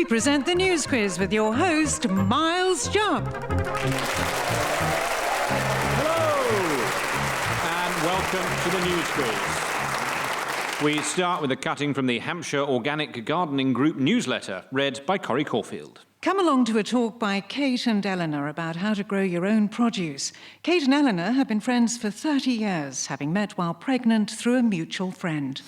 we present the news quiz with your host, Miles Jupp. Hello, and welcome to the news quiz. We start with a cutting from the Hampshire Organic Gardening Group newsletter, read by Corrie Caulfield. Come along to a talk by Kate and Eleanor about how to grow your own produce. Kate and Eleanor have been friends for 30 years, having met while pregnant through a mutual friend.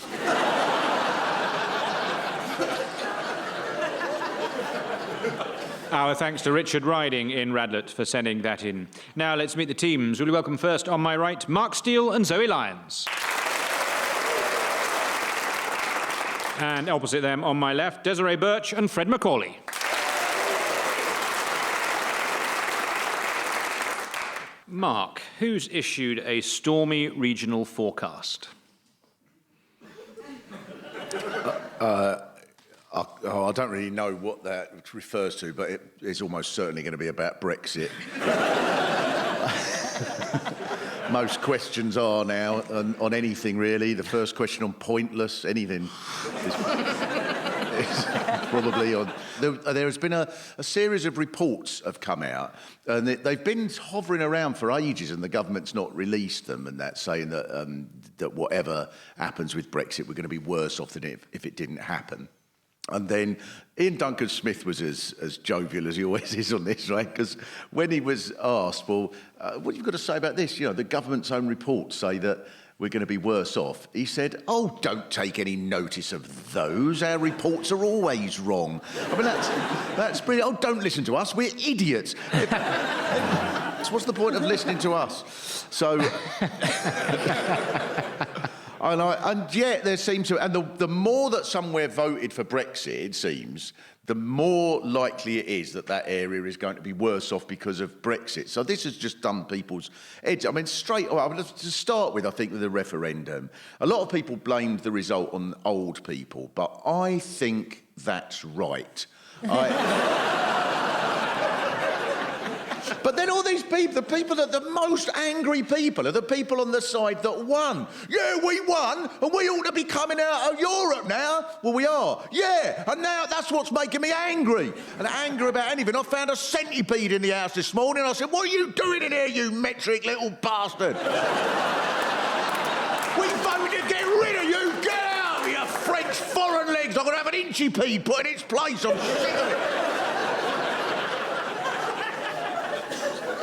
Our thanks to Richard Riding in Radlett for sending that in. Now let's meet the teams. Will you welcome first, on my right, Mark Steele and Zoe Lyons. And opposite them, on my left, Desiree Burch and Fred MacAulay. Mark, who's issued a stormy regional forecast? I don't really know what that refers to, but it is almost certainly going to be about Brexit. Most questions are now on anything, really. The first question on pointless, anything, is probably on. There has been a series of reports have come out, and they've been hovering around for ages, and the government's not released them, and that's saying that, that whatever happens with Brexit, we're going to be worse off than if it didn't happen. And then Ian Duncan Smith was as jovial as he always is on this, right? Because when he was asked, well, what have you got to say about this? You know, the government's own reports say that we're going to be worse off. He said, oh, don't take any notice of those. Our reports are always wrong. I mean, that's brilliant. Oh, don't listen to us. We're idiots. So what's the point of listening to us? So... And yet there seems to, and the more that somewhere voted for Brexit, it seems, the more likely it is that that area is going to be worse off because of Brexit. So this has just done people's heads. I mean, to start with, I think, with the referendum, a lot of people blamed the result on old people, but I think that's right. But then all these people, the people that the most angry people are the people on the side that won. Yeah, we won, and we ought to be coming out of Europe now. Well, we are. Yeah, and now that's what's making me angry. And angry about anything. I found a centipede in the house this morning. I said, what are you doing in here, you metric little bastard? We voted to get rid of you. Get out, you French foreign legs. I'm going to have an inchy-pede put in its place. I'm sick of it.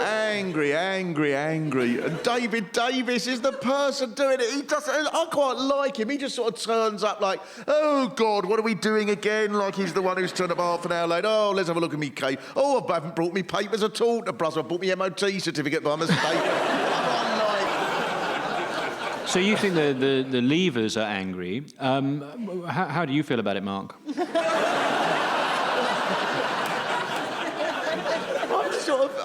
Angry. And David Davis is the person doing it. He doesn't. I quite like him. He just sort of turns up like, oh, God, what are we doing again? Like he's the one who's turned up half an hour late. Oh, let's have a look at me cake. Oh, I haven't brought me papers at all to Brussels. I brought me MOT certificate by mistake. So you think the Leavers are angry. How do you feel about it, Mark?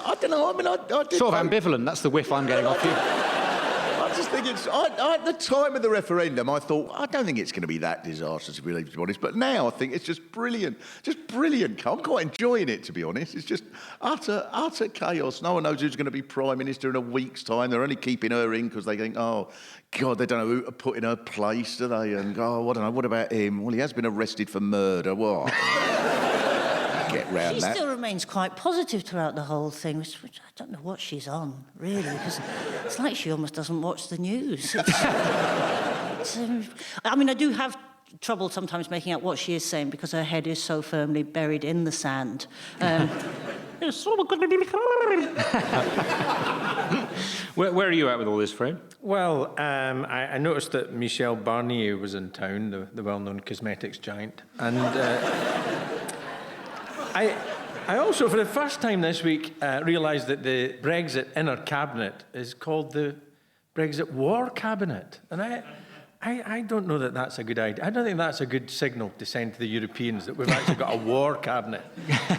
I don't know, I mean, I did... Sort of ambivalent, that's the whiff I'm getting off you. I just think it's... at the time of the referendum, I thought, I don't think it's going to be that disastrous, to be honest, but now I think it's just brilliant. I'm quite enjoying it, to be honest. It's just utter chaos. No one knows who's going to be Prime Minister in a week's time. They're only keeping her in because they think, oh, God, they don't know who to put in her place, do they? And, oh, I don't know, what about him? Well, he has been arrested for murder. What? Get round that. She still remains quite positive throughout the whole thing, which I don't know what she's on, really, because it's like she almost doesn't watch the news. I mean, I do have trouble sometimes making out what she is saying because her head is so firmly buried in the sand. Where are you at with all this, Fred? Well, I noticed that Michel Barnier was in town, the well-known cosmetics giant, and I also, for the first time this week, realised that the Brexit inner cabinet is called the Brexit war cabinet, and I don't know that that's a good idea. I don't think that's a good signal to send to the Europeans that we've actually got a war cabinet.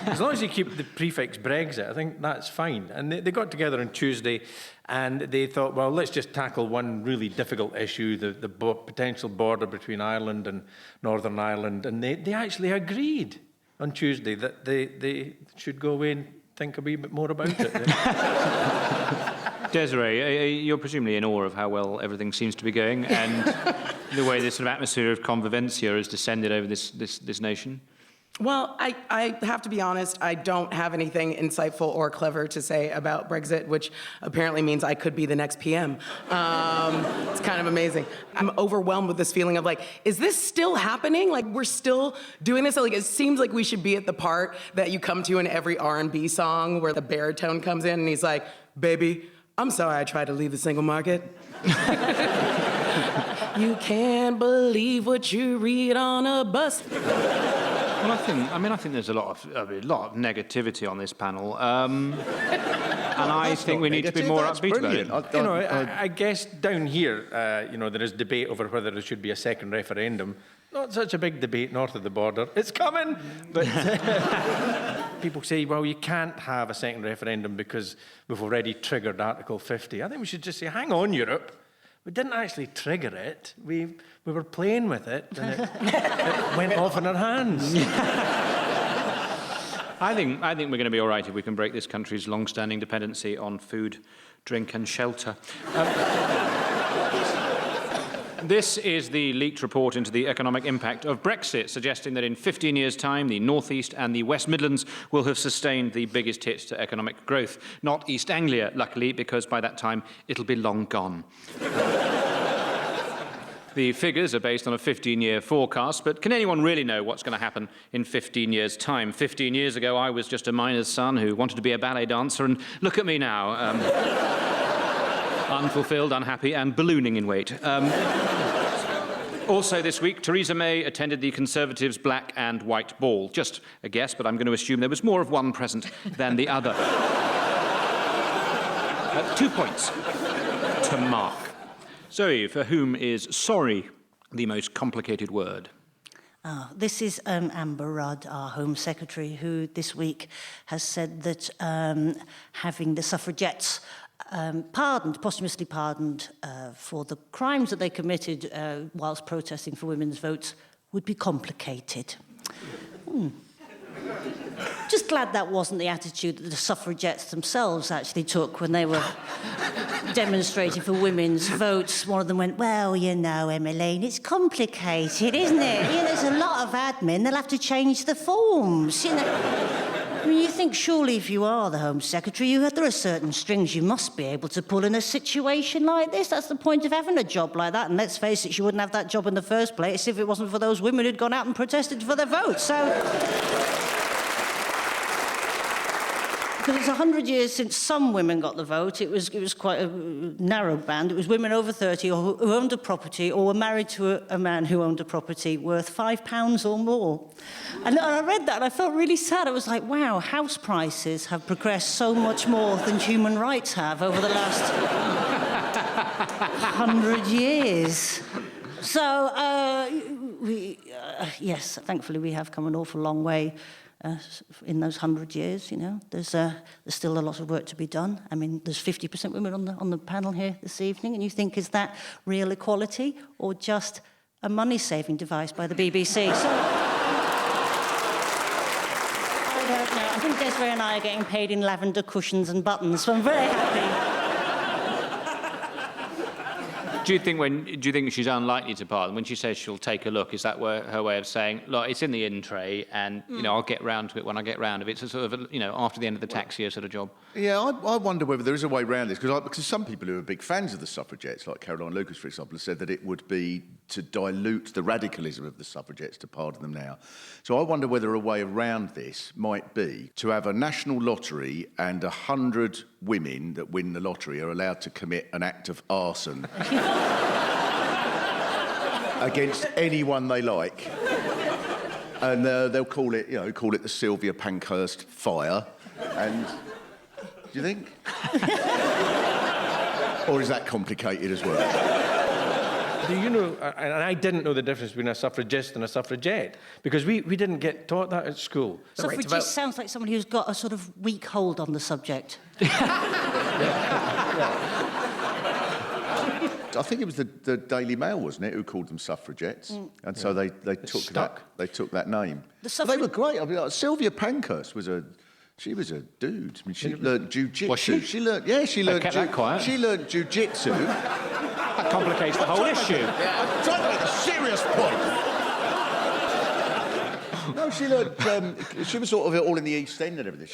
As long as you keep the prefix Brexit, I think that's fine. And they got together on Tuesday and they thought, well, let's just tackle one really difficult issue, the potential border between Ireland and Northern Ireland. And they actually agreed on Tuesday that they should go away and think a wee bit more about it. Desiree, you're presumably in awe of how well everything seems to be going and the way this sort of atmosphere of convivencia has descended over this nation? Well, I have to be honest, I don't have anything insightful or clever to say about Brexit, which apparently means I could be the next PM. It's kind of amazing. I'm overwhelmed with this feeling of like, is this still happening? Like, we're still doing this? Like, it seems like we should be at the part that you come to in every R&B song where the baritone comes in and he's like, baby, I'm sorry I tried to leave the single market. You can't believe what you read on a bus. Well, I think there's a lot of negativity on this panel, and I think we need to be more upbeat about it. I guess down here, there is debate over whether there should be a second referendum. Not such a big debate north of the border. It's coming, but people say, well, you can't have a second referendum because we've already triggered Article 50. I think we should just say, hang on, Europe. We didn't actually trigger it. We were playing with it, and it went off in our hands. I think we're going to be all right if we can break this country's long-standing dependency on food, drink and shelter. This is the leaked report into the economic impact of Brexit, suggesting that in 15 years' time, the North East and the West Midlands will have sustained the biggest hit to economic growth. Not East Anglia, luckily, because by that time, it'll be long gone. The figures are based on a 15-year forecast, but can anyone really know what's going to happen in 15 years' time? 15 years ago, I was just a miner's son who wanted to be a ballet dancer, and look at me now. Unfulfilled, unhappy, and ballooning in weight. Also this week, Theresa May attended the Conservatives' black and white ball. Just a guess, but I'm going to assume there was more of one present than the other. 2 points to mark. Zoe, for whom is sorry the most complicated word? This is Amber Rudd, our Home Secretary, who this week has said that having the suffragettes posthumously pardoned for the crimes that they committed whilst protesting for women's votes would be complicated. Just glad that wasn't the attitude that the suffragettes themselves actually took when they were demonstrating for women's votes. One of them went, well, Emmeline, it's complicated, isn't it? There's a lot of admin. They'll have to change the forms, I mean, you think surely if you are the Home Secretary, there are certain strings you must be able to pull in a situation like this. That's the point of having a job like that. And let's face it, she wouldn't have that job in the first place if it wasn't for those women who'd gone out and protested for their votes. So... Because it's 100 years since some women got the vote. It was quite a narrow band. It was women over 30 who owned a property or were married to a man who owned a property worth £5 or more. And I read that and I felt really sad. I was like, wow, house prices have progressed so much more than human rights have over the last 100 years. So, yes, thankfully we have come an awful long way in those 100 years, There's still a lot of work to be done. I mean, there's 50% women on the panel here this evening, and you think, is that real equality or just a money-saving device by the BBC? So, I don't know. I think Desiree and I are getting paid in lavender cushions and buttons, so I'm very happy. Do you think she's unlikely to pardon? When she says she'll take a look, is that her way of saying, look, it's in the in tray, and I'll get round to it when I get round? If it's a sort of after the end of the tax year sort of job. Yeah, I wonder whether there is a way around this because some people who are big fans of the suffragettes, like Caroline Lucas, for example, have said that it would be to dilute the radicalism of the suffragettes to pardon them now. So I wonder whether a way around this might be to have a national lottery and 100 women that win the lottery are allowed to commit an act of arson against anyone they like. And they'll call it the Sylvia Pankhurst fire. And do you think? Or is that complicated as well? Do you know, and I didn't know the difference between a suffragist and a suffragette, because we didn't get taught that at school. Suffragist sounds like somebody who's got a sort of weak hold on the subject. I think it was the Daily Mail, wasn't it, who called them suffragettes, and so they took that name. They were great. I mean, like, Sylvia Pankhurst was a dude. I mean, she learnt jiu-jitsu. Was she? She learnt that quiet. She learnt jiu-jitsu. That complicates the whole issue. I'm trying to make a serious point. No, she learned. She was sort of all in the East End and everything.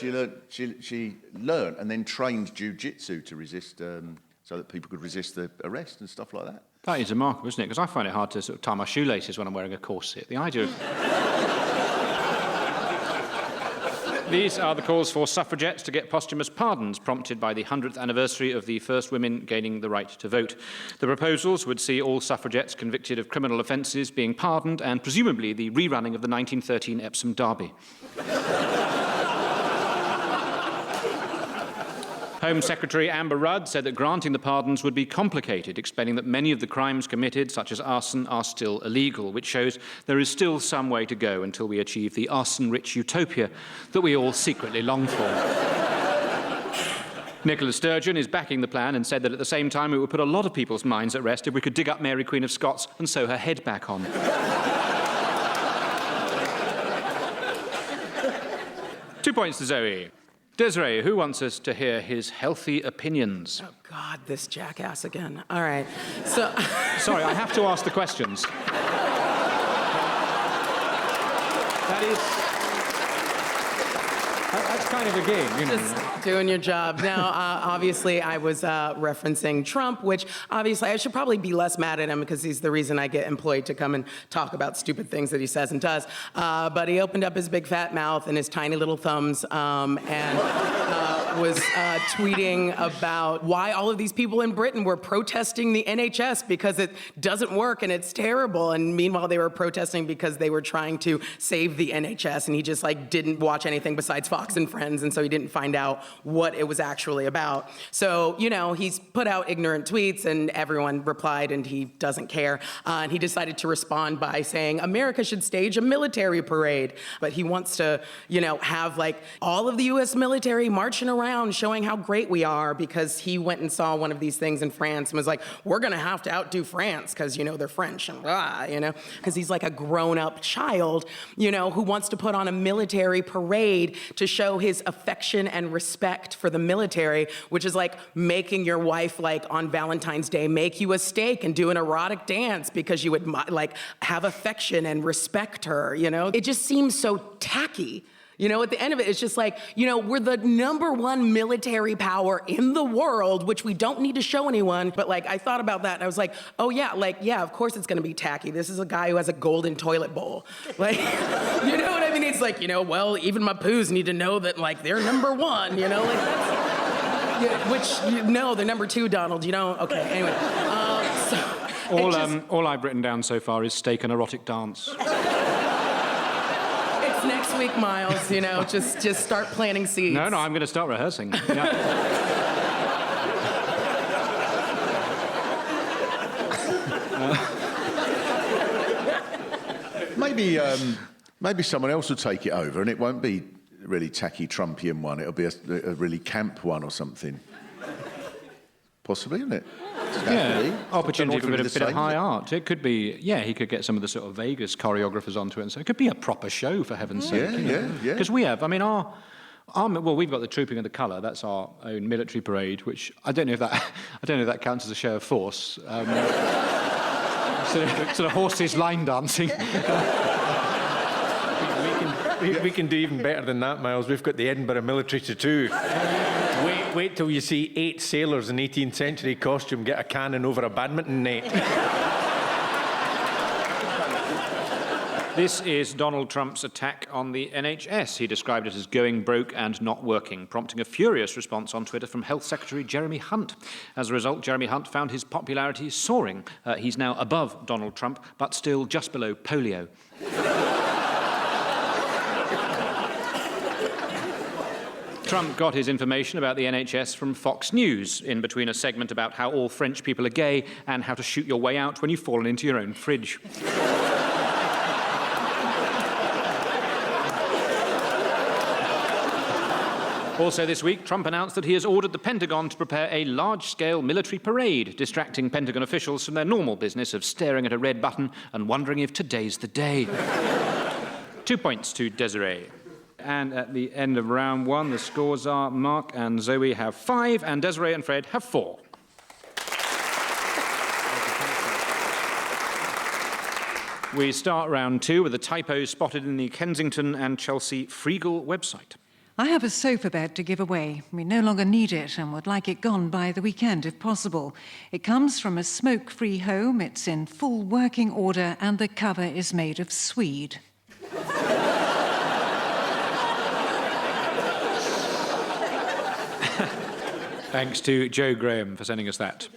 She learned and then trained jiu-jitsu to resist, so that people could resist the arrest and stuff like that. That is remarkable, isn't it? Because I find it hard to sort of tie my shoelaces when I'm wearing a corset. The idea of... These are the calls for suffragettes to get posthumous pardons, prompted by the 100th anniversary of the first women gaining the right to vote. The proposals would see all suffragettes convicted of criminal offences being pardoned and presumably the rerunning of the 1913 Epsom Derby. Home Secretary Amber Rudd said that granting the pardons would be complicated, explaining that many of the crimes committed, such as arson, are still illegal, which shows there is still some way to go until we achieve the arson-rich utopia that we all secretly long for. Nicola Sturgeon is backing the plan and said that at the same time it would put a lot of people's minds at rest if we could dig up Mary Queen of Scots and sew her head back on. 2 points to Zoe. Desiree, who wants us to hear his healthy opinions? Oh, God, this jackass again. All right. So... Sorry, I have to ask the questions. That is... That's kind of a game, you know. Just doing your job. Now, obviously, I was referencing Trump, which obviously I should probably be less mad at him because he's the reason I get employed to come and talk about stupid things that he says and does. But he opened up his big fat mouth and his tiny little thumbs and was tweeting about why all of these people in Britain were protesting the NHS because it doesn't work and it's terrible. And meanwhile, they were protesting because they were trying to save the NHS, and he just like didn't watch anything besides Fox and Friends, and so he didn't find out what it was actually about. So, you know, he's put out ignorant tweets and everyone replied and he doesn't care. And he decided to respond by saying America should stage a military parade. But he wants to, you know, have like all of the US military marching around showing how great we are, because he went and saw one of these things in France and was like, we're gonna have to outdo France because, you know, they're French and blah, you know, because he's like a grown-up child, you know, who wants to put on a military parade to show his affection and respect for the military, which is like making your wife, like on Valentine's Day, make you a steak and do an erotic dance because you would like have affection and respect her, you know? It just seems so tacky. You know, at the end of it, it's just like, you know, we're the #1 military power in the world, which we don't need to show anyone. But like, I thought about that and I was like, oh yeah, like, yeah, of course it's gonna be tacky. This is a guy who has a golden toilet bowl. Like, you know what I mean? It's like, you know, well, even my poos need to know that like they're #1, you know? Like that's, yeah, which, you know, they're #2, Donald, you know? Okay, anyway. All I've written down so far is steak and erotic dance. Next week, Miles, you know, just start planting seeds. No, I'm going to start rehearsing. Yeah. Maybe someone else will take it over, and it won't be a really tacky Trumpian one. It'll be a really camp one or something. Possibly, isn't it? Yeah, opportunity for a bit of high art. It could be, yeah, he could get some of the sort of Vegas choreographers onto it, and so it could be a proper show, for heaven's sake. Yeah. Because we have, I mean, well, we've got the Trooping of the Colour. That's our own military parade, which I don't know if that counts as a show of force. Sort of horses line dancing. We can do even better than that, Miles. We've got the Edinburgh Military Tattoo. Wait till you see 8 sailors in 18th century costume get a cannon over a badminton net. This is Donald Trump's attack on the NHS. He described it as going broke and not working, prompting a furious response on Twitter from Health Secretary Jeremy Hunt. As a result, Jeremy Hunt found his popularity soaring. He's now above Donald Trump, but still just below polio. Trump got his information about the NHS from Fox News, in between a segment about how all French people are gay and how to shoot your way out when you've fallen into your own fridge. Also this week, Trump announced that he has ordered the Pentagon to prepare a large-scale military parade, distracting Pentagon officials from their normal business of staring at a red button and wondering if today's the day. 2 points to Desiree. And at the end of round 1, the scores are Mark and Zoe have 5, and Desiree and Fred have 4. We start round 2 with a typo spotted in the Kensington and Chelsea Freegal website. I have a sofa bed to give away. We no longer need it and would like it gone by the weekend if possible. It comes from a smoke-free home, it's in full working order, and the cover is made of swede. Thanks to Joe Graham for sending us that.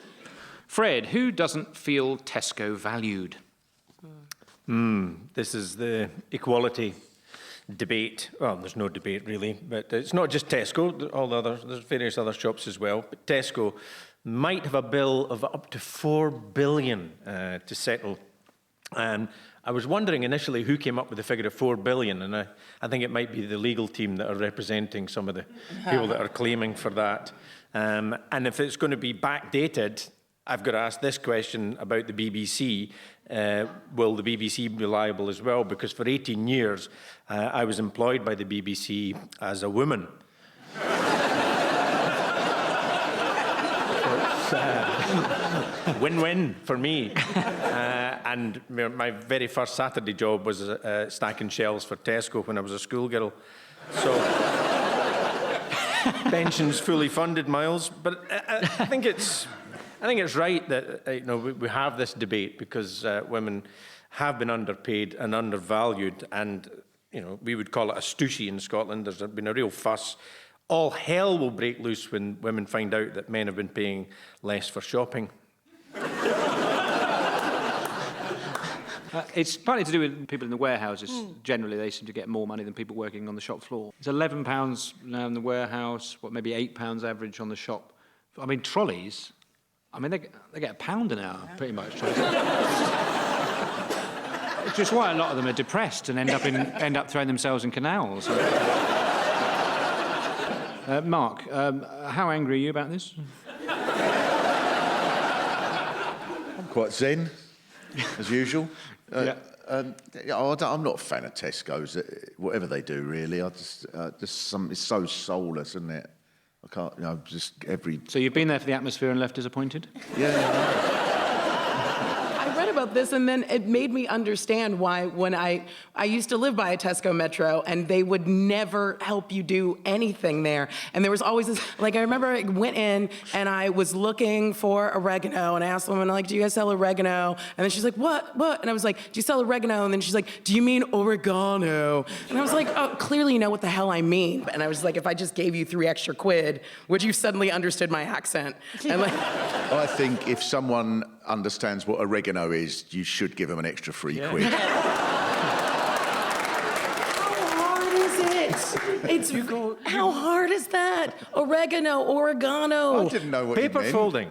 Fred, who doesn't feel Tesco valued? This is the equality debate. Well, there's no debate really, but it's not just Tesco, all the others, there's various other shops as well. But Tesco might have a bill of up to £4 billion to settle. And I was wondering initially who came up with the figure of £4 billion, and I think it might be the legal team that are representing some of the people that are claiming for that. And if it's going to be backdated, I've got to ask this question about the BBC. Will the BBC be liable as well? Because for 18 years, I was employed by the BBC as a woman. Win-win for me. And my very first Saturday job was stacking shelves for Tesco when I was a schoolgirl. So pensions fully funded, Miles. But I think it's right that we have this debate because women have been underpaid and undervalued, and we would call it a stooshy in Scotland. There's been a real fuss. All hell will break loose when women find out that men have been paying less for shopping. It's partly to do with people in the warehouses. Generally, they seem to get more money than people working on the shop floor. It's £11 now in the warehouse, what, maybe £8 average on the shop. I mean, trolleys, they get £1 an hour, pretty much. It's just why a lot of them are depressed and end up throwing themselves in canals. Mark, how angry are you about this? I'm quite zen, as usual. Yeah. I'm not a fan of Tesco's. Whatever they do, really, it's so soulless, isn't it? I can't, just every... So you've been there for the atmosphere and left disappointed? Yeah. I read about this, and then it made me understand why when I used to live by a Tesco Metro, and they would never help you do anything there. And there was always this, I remember I went in, and I was looking for oregano, and I asked the woman, do you guys sell oregano? And then she's like, what? And I was like, do you sell oregano? And then she's like, do you mean oregano? And I was like, oh, clearly you know what the hell I mean. And I was like, if I just gave you £3 extra, would you suddenly understood my accent? And I think if someone understands what oregano is, you should give them an extra £3. How hard is it? How hard is that? Oregano. I didn't know what Paper you meant. folding.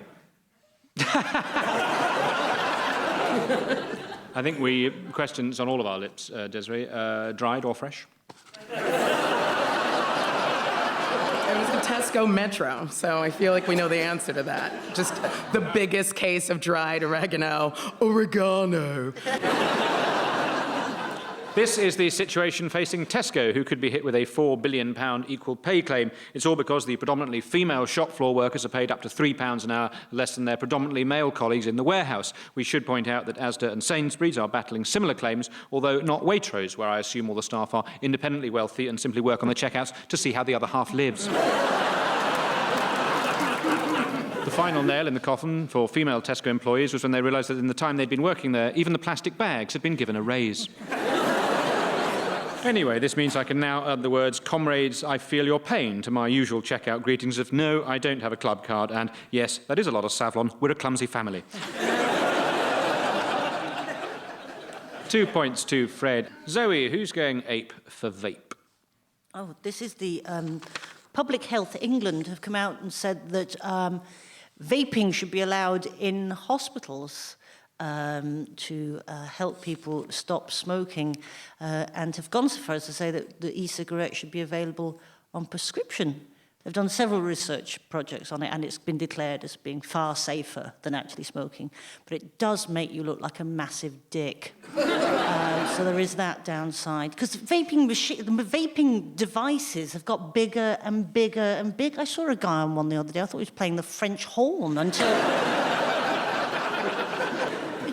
I think questions on all of our lips, Desiree. Dried or fresh? It was the Tesco Metro, so I feel like we know the answer to that. Just the biggest case of dried oregano. This is the situation facing Tesco, who could be hit with a £4 billion equal pay claim. It's all because the predominantly female shop floor workers are paid up to £3 an hour less than their predominantly male colleagues in the warehouse. We should point out that Asda and Sainsbury's are battling similar claims, although not Waitrose, where I assume all the staff are independently wealthy and simply work on the checkouts to see how the other half lives. The final nail in the coffin for female Tesco employees was when they realised that in the time they'd been working there, even the plastic bags had been given a raise. Anyway, this means I can now add the words, "Comrades, I feel your pain," to my usual checkout greetings of, "No, I don't have a club card," and, "Yes, that is a lot of Savlon. We're a clumsy family." 2 points to Fred. Zoe, who's going ape for vape? Oh, this is the Public Health England have come out and said that vaping should be allowed in hospitals to help people stop smoking, and have gone so far as to say that the e-cigarette should be available on prescription. They've done several research projects on it, and it's been declared as being far safer than actually smoking. But it does make you look like a massive dick. So there is that downside. Because vaping devices have got bigger and bigger and bigger. I saw a guy on one the other day. I thought he was playing the French horn until...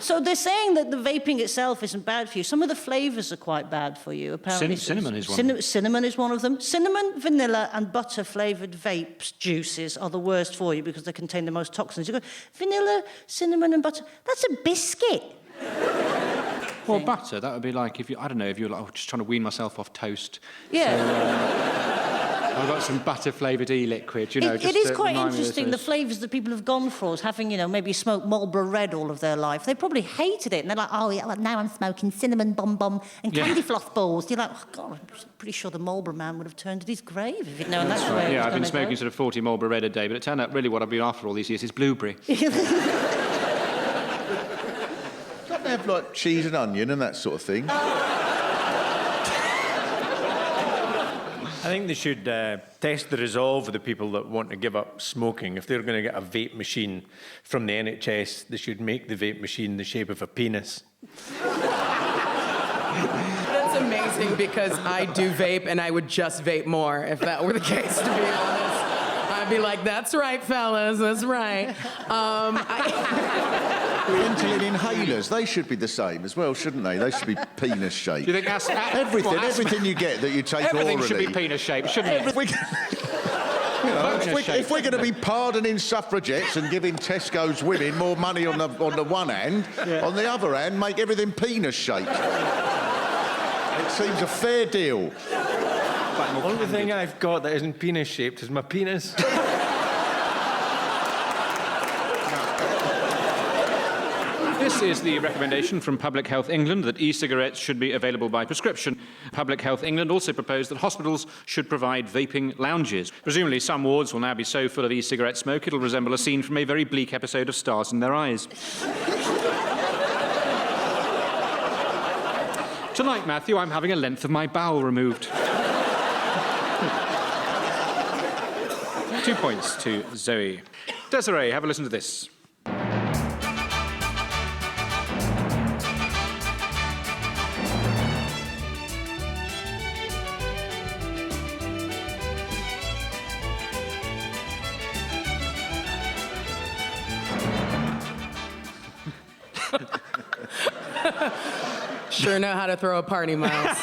So they're saying that the vaping itself isn't bad for you. Some of the flavours are quite bad for you, apparently. Cinnamon is one. Cinnamon is one of them. Cinnamon, vanilla and butter-flavoured vape juices are the worst for you because they contain the most toxins. You go, vanilla, cinnamon and butter. That's a biscuit. Well, butter, that would be like if you, I don't know, if you're like, just trying to wean myself off toast. Yeah. So, I've got some butter-flavoured e-liquid, you know, It is quite remind me of interesting, the this. flavours that people have gone for, is having, you know, maybe smoked Marlboro Red all of their life. They probably hated it, and they're like, oh, yeah, well, now I'm smoking cinnamon bum and candy floss balls. You're like, oh, God, I'm pretty sure the Marlboro man would have turned to his grave if he'd known that's the way it was Yeah, I've been gonna smoking go. sort of 40 Marlboro Red a day, but it turned out really what I've been after all these years is blueberry. Don't they have like cheese and onion and that sort of thing? I think they should test the resolve of the people that want to give up smoking. If they're going to get a vape machine from the NHS, they should make the vape machine the shape of a penis. That's amazing because I do vape and I would just vape more if that were the case, to be honest. I'd be like, that's right, fellas, that's right. Ventolin inhalers, they should be the same as well, shouldn't they? They should be penis-shaped. Do you think that's... Everything you get that you take Everything orally. should be penis-shaped, shouldn't it? If we're going to be pardoning suffragettes and giving Tesco's women more money on the one hand, on the other hand, make everything penis-shaped. It seems a fair deal. The only thing I've got that isn't penis-shaped is my penis. This is the recommendation from Public Health England that e-cigarettes should be available by prescription. Public Health England also proposed that hospitals should provide vaping lounges. Presumably some wards will now be so full of e-cigarette smoke it'll resemble a scene from a very bleak episode of Stars in Their Eyes. Tonight, Matthew, I'm having a length of my bowel removed. 2 points to Zoe. Desiree, have a listen to this. Sure know how to throw a party, Miles.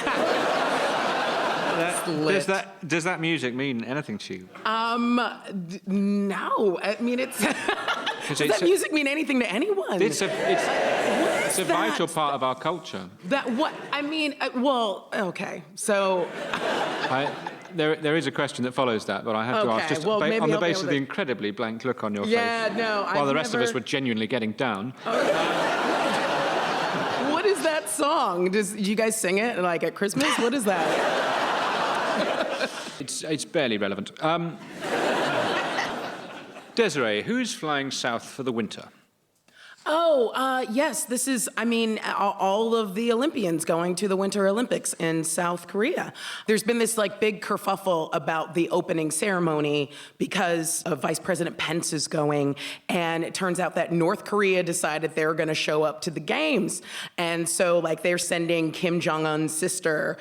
Does that music mean anything to you? No. I mean, it's... Does that music mean anything to anyone? It's a vital part of our culture. That what? I mean, well, okay. So... There is a question that follows that, but I have to ask, just well, maybe on the I'll be basis of able the to- incredibly blank look on your Yeah, face. no, While the rest of us never- were genuinely getting down. What is that song? Do you guys sing it, like, at Christmas? What is that? It's barely relevant. Desiree, who's flying south for the winter? Oh, yes, this is, I mean, all of the Olympians going to the Winter Olympics in South Korea. There's been this, like, big kerfuffle about the opening ceremony because Vice President Pence is going, and it turns out that North Korea decided they were going to show up to the games. And so, like, they're sending Kim Jong-un's sister,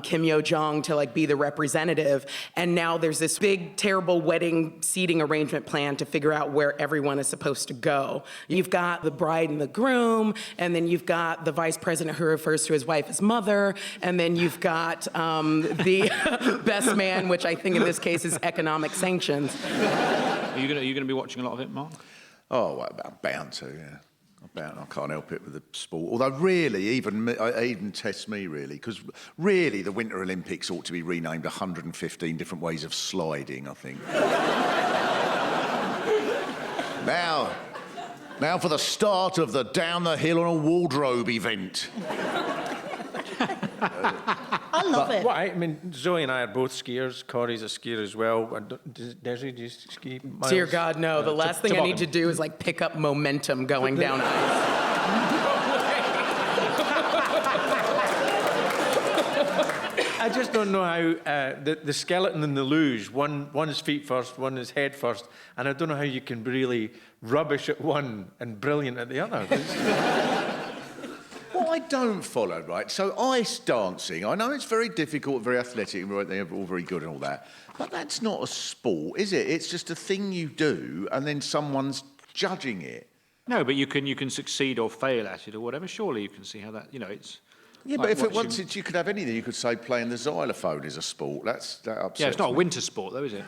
Kim Yo-jong, to, like, be the representative. And now there's this big, terrible wedding seating arrangement plan to figure out where everyone is supposed to go. You've got the bride and the groom, and then you've got the vice president who refers to his wife as mother, and then you've got the best man, which I think in this case is economic sanctions. Are you going to be watching a lot of it, Mark? Oh, well, I'm bound to, yeah. I can't help it with the sport. Although, really, even tests me, really, because really the Winter Olympics ought to be renamed 115 different ways of sliding, I think. Now for the start of the Down the Hill on a Wardrobe event. I love it. Well, I mean, Zoe and I are both skiers. Corey's a skier as well. Desiree, do you ski? Miles? Dear God, no. The last thing I need to do is, like, pick up momentum going down ice. I just don't know how the skeleton and the luge, one is feet first, one is head first, and I don't know how you can be really rubbish at one and brilliant at the other. What I don't follow, right, so ice dancing, I know it's very difficult, very athletic, and they're all very good and all that, but that's not a sport, is it? It's just a thing you do, and then someone's judging it. No, but you can succeed or fail at it or whatever. Surely you can see how that, it's... Yeah, like but if it watching- wanted, you could have anything. You could say playing the xylophone is a sport. That upsets Yeah, it's not a me. winter sport, though, is it?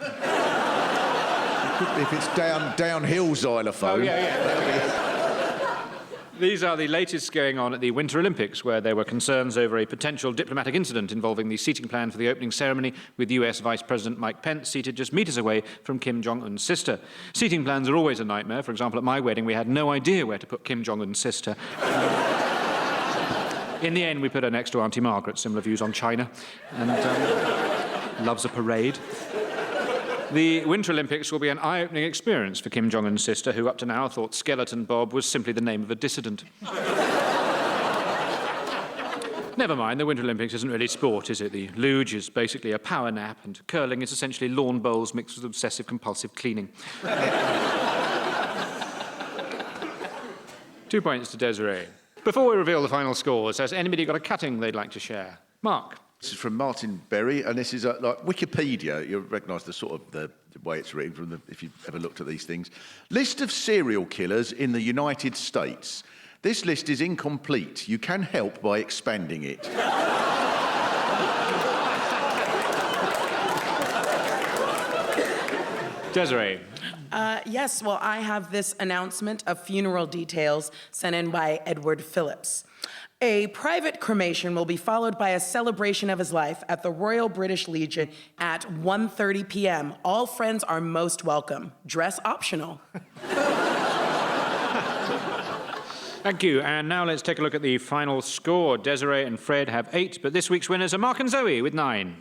If it's downhill xylophone. Oh, yeah. These are the latest going on at the Winter Olympics, where there were concerns over a potential diplomatic incident involving the seating plan for the opening ceremony, with US Vice President Mike Pence seated just metres away from Kim Jong-un's sister. Seating plans are always a nightmare. For example, at my wedding, we had no idea where to put Kim Jong-un's sister. In the end, we put her next to Auntie Margaret, similar views on China, and loves a parade. The Winter Olympics will be an eye-opening experience for Kim Jong-un's sister, who up to now thought Skeleton Bob was simply the name of a dissident. Never mind, the Winter Olympics isn't really sport, is it? The luge is basically a power nap, and curling is essentially lawn bowls mixed with obsessive-compulsive cleaning. 2 points to Desiree. Before we reveal the final scores, has anybody got a cutting they'd like to share? Mark. This is from Martin Berry, and this is like Wikipedia. You'll recognise the sort of the way it's written from if you've ever looked at these things. List of serial killers in the United States. This list is incomplete. You can help by expanding it. Desiree. Yes, well, I have this announcement of funeral details sent in by Edward Phillips. A private cremation will be followed by a celebration of his life at the Royal British Legion at 1:30 p.m. All friends are most welcome. Dress optional. Thank you. And now let's take a look at the final score. Desiree and Fred have 8, but this week's winners are Mark and Zoe with 9.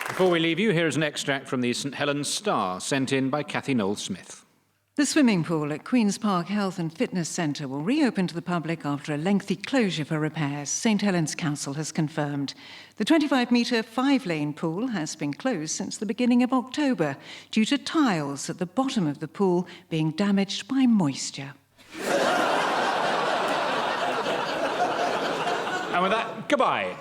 Before we leave you, here is an extract from the St Helens Star, sent in by Kathy Knowles-Smith. The swimming pool at Queen's Park Health and Fitness Centre will reopen to the public after a lengthy closure for repairs, St Helens Council has confirmed. The 25-metre 5-lane pool has been closed since the beginning of October due to tiles at the bottom of the pool being damaged by moisture. And with that, goodbye.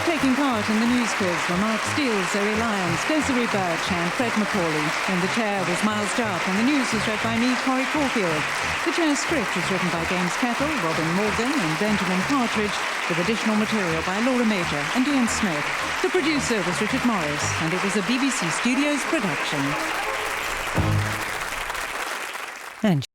Taking part in the news quiz were Mark Steele, Zoe Lyons, Desiree Burch and Fred MacAulay. In the chair was Miles Jupp and the news was read by me, Corrie Caulfield. The chair's script was written by James Kettle, Robin Morgan and Benjamin Partridge, with additional material by Laura Major and Ian Smith. The producer was Richard Morris and it was a BBC Studios production. And